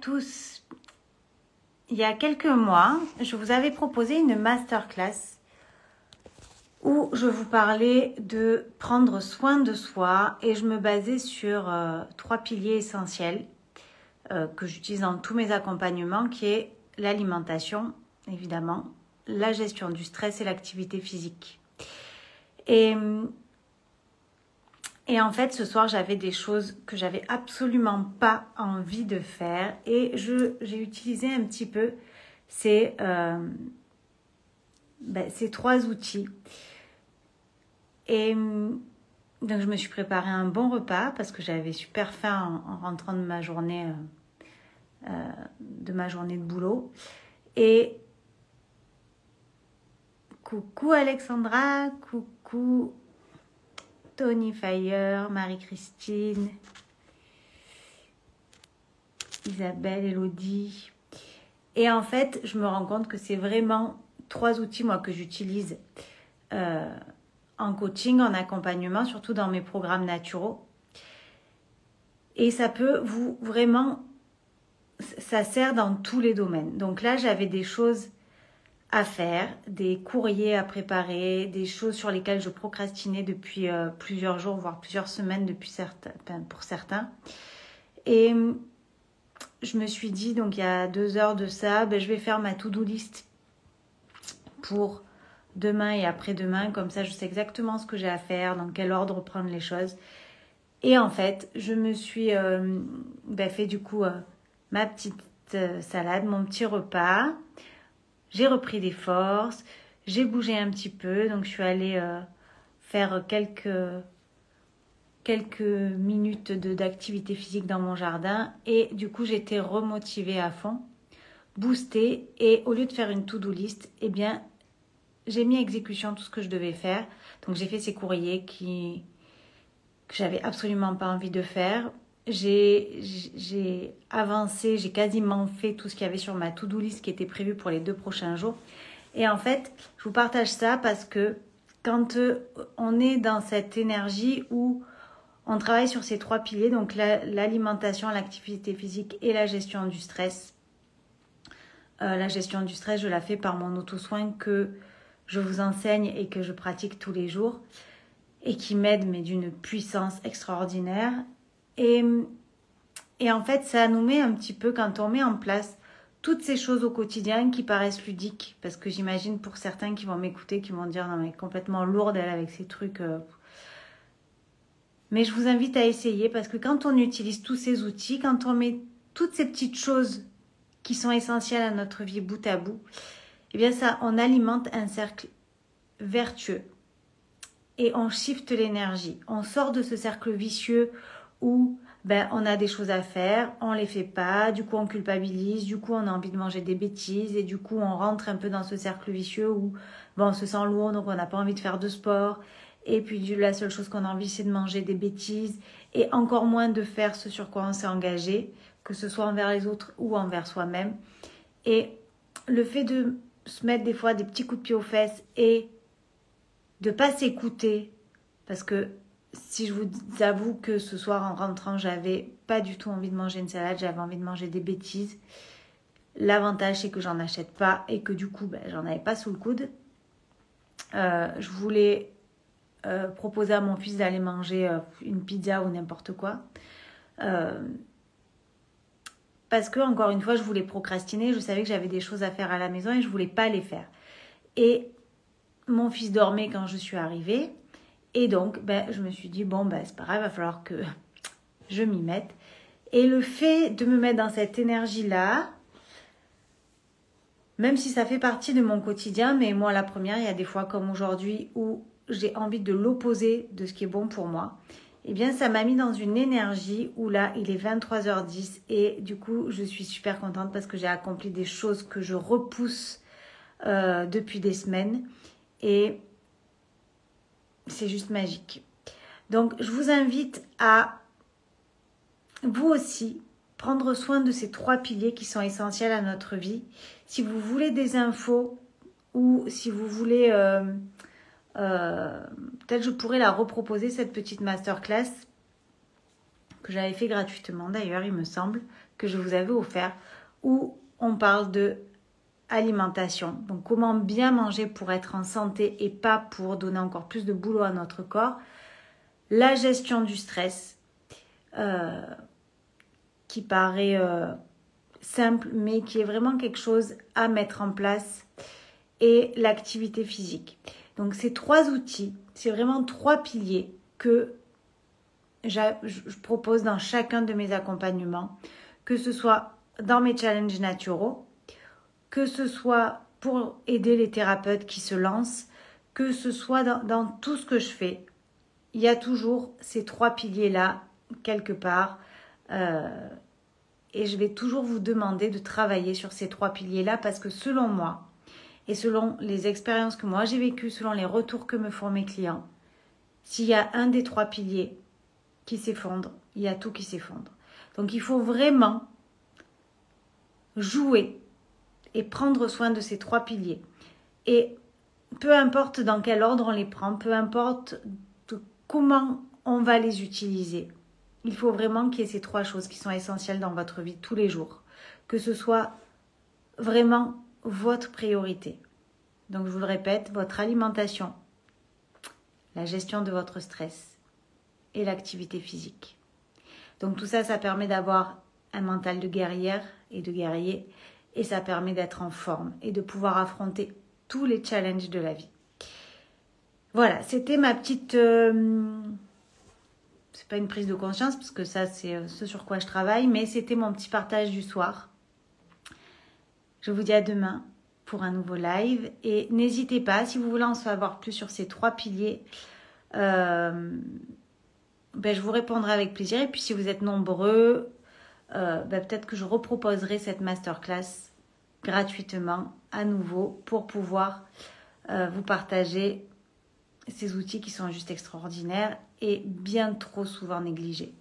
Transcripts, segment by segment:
tous. Il y a quelques mois, je vous avais proposé une masterclass où je vous parlais de prendre soin de soi et je me basais sur 3 piliers essentiels que j'utilise dans tous mes accompagnements, qui est l'alimentation, évidemment, la gestion du stress et l'activité physique. Et en fait, ce soir, j'avais des choses que j'avais absolument pas envie de faire et j'ai utilisé un petit peu ces 3 outils. Et donc, je me suis préparé un bon repas parce que j'avais super faim en rentrant de ma journée de boulot. Et coucou Alexandra, coucou Tony Fire, Marie-Christine, Isabelle, Elodie. Et en fait, je me rends compte que c'est vraiment 3 outils, moi, que j'utilise en coaching, en accompagnement, surtout dans mes programmes naturaux. Et ça peut vous vraiment, ça sert dans tous les domaines. Donc là, j'avais des choses à faire, des courriers à préparer, des choses sur lesquelles je procrastinais depuis plusieurs jours, voire plusieurs semaines pour certains. Et je me suis dit, donc il y a 2 heures de ça, je vais faire ma to-do list pour demain et après-demain. Comme ça, je sais exactement ce que j'ai à faire, dans quel ordre prendre les choses. Et en fait, je me suis fait du coup ma petite salade, mon petit repas. J'ai repris des forces, j'ai bougé un petit peu, donc je suis allée faire quelques minutes d'activité physique dans mon jardin et du coup j'étais remotivée à fond, boostée, et au lieu de faire une to-do list, j'ai mis à exécution tout ce que je devais faire. Donc j'ai fait ces courriers que j'avais absolument pas envie de faire. J'ai avancé, j'ai quasiment fait tout ce qu'il y avait sur ma to-do list qui était prévu pour les 2 prochains jours. Et en fait, je vous partage ça parce que quand on est dans cette énergie où on travaille sur ces 3 piliers, donc l'alimentation, l'activité physique et la gestion du stress. La gestion du stress, je la fais par mon auto-soin que je vous enseigne et que je pratique tous les jours et qui m'aide, mais d'une puissance extraordinaire. Et en fait, ça nous met un petit peu, quand on met en place toutes ces choses au quotidien qui paraissent ludiques, parce que j'imagine pour certains qui vont m'écouter, qui vont dire « Non mais complètement lourde elle avec ces trucs ». Mais je vous invite à essayer, parce que quand on utilise tous ces outils, quand on met toutes ces petites choses qui sont essentielles à notre vie bout à bout, on alimente un cercle vertueux et on shift l'énergie. On sort de ce cercle vicieux où on a des choses à faire, on les fait pas, du coup on culpabilise, du coup on a envie de manger des bêtises et du coup on rentre un peu dans ce cercle vicieux où on se sent lourd, donc on n'a pas envie de faire de sport, et puis la seule chose qu'on a envie c'est de manger des bêtises et encore moins de faire ce sur quoi on s'est engagé, que ce soit envers les autres ou envers soi-même. Et le fait de se mettre des fois des petits coups de pied aux fesses et de pas s'écouter, parce que si je vous avoue que ce soir en rentrant, j'avais pas du tout envie de manger une salade, j'avais envie de manger des bêtises. L'avantage, c'est que j'en achète pas et que du coup, j'en avais pas sous le coude. Je voulais proposer à mon fils d'aller manger une pizza ou n'importe quoi. Parce que, encore une fois, je voulais procrastiner. Je savais que j'avais des choses à faire à la maison et je voulais pas les faire. Et mon fils dormait quand je suis arrivée. Et donc, je me suis dit, c'est pas grave, il va falloir que je m'y mette. Et le fait de me mettre dans cette énergie-là, même si ça fait partie de mon quotidien, mais moi, la première, il y a des fois comme aujourd'hui où j'ai envie de l'opposé de ce qui est bon pour moi, ça m'a mis dans une énergie où là, il est 23h10 et du coup, je suis super contente parce que j'ai accompli des choses que je repousse depuis des semaines. Et c'est juste magique. Donc, je vous invite à, vous aussi, prendre soin de ces 3 piliers qui sont essentiels à notre vie. Si vous voulez des infos ou si vous voulez... peut-être je pourrais la reproposer, cette petite masterclass que j'avais fait gratuitement d'ailleurs, il me semble. que je vous avais offert où on parle de alimentation. Donc comment bien manger pour être en santé et pas pour donner encore plus de boulot à notre corps. La gestion du stress qui paraît simple mais qui est vraiment quelque chose à mettre en place et l'activité physique. Donc ces 3 outils, c'est vraiment 3 piliers que je propose dans chacun de mes accompagnements, que ce soit dans mes challenges naturaux, que ce soit pour aider les thérapeutes qui se lancent, que ce soit dans tout ce que je fais. Il y a toujours ces 3 piliers-là, quelque part. Et je vais toujours vous demander de travailler sur ces 3 piliers-là parce que selon moi, et selon les expériences que moi j'ai vécues, selon les retours que me font mes clients, s'il y a un des 3 piliers qui s'effondre, il y a tout qui s'effondre. Donc il faut vraiment jouer et prendre soin de ces 3 piliers. Et peu importe dans quel ordre on les prend, peu importe comment on va les utiliser, il faut vraiment qu'il y ait ces 3 choses qui sont essentielles dans votre vie tous les jours. Que ce soit vraiment votre priorité. Donc je vous le répète, votre alimentation, la gestion de votre stress et l'activité physique. Donc tout ça, ça permet d'avoir un mental de guerrière et de guerrier et ça permet d'être en forme et de pouvoir affronter tous les challenges de la vie. Voilà, c'était ma petite... c'est pas une prise de conscience parce que ça, c'est ce sur quoi je travaille, mais c'était mon petit partage du soir. Je vous dis à demain pour un nouveau live et n'hésitez pas, si vous voulez en savoir plus sur ces 3 piliers, je vous répondrai avec plaisir. Et puis si vous êtes nombreux, peut-être que je reproposerai cette masterclass gratuitement à nouveau pour pouvoir vous partager ces outils qui sont juste extraordinaires et bien trop souvent négligés.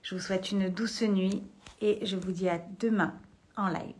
Je vous souhaite une douce nuit et je vous dis à demain en live.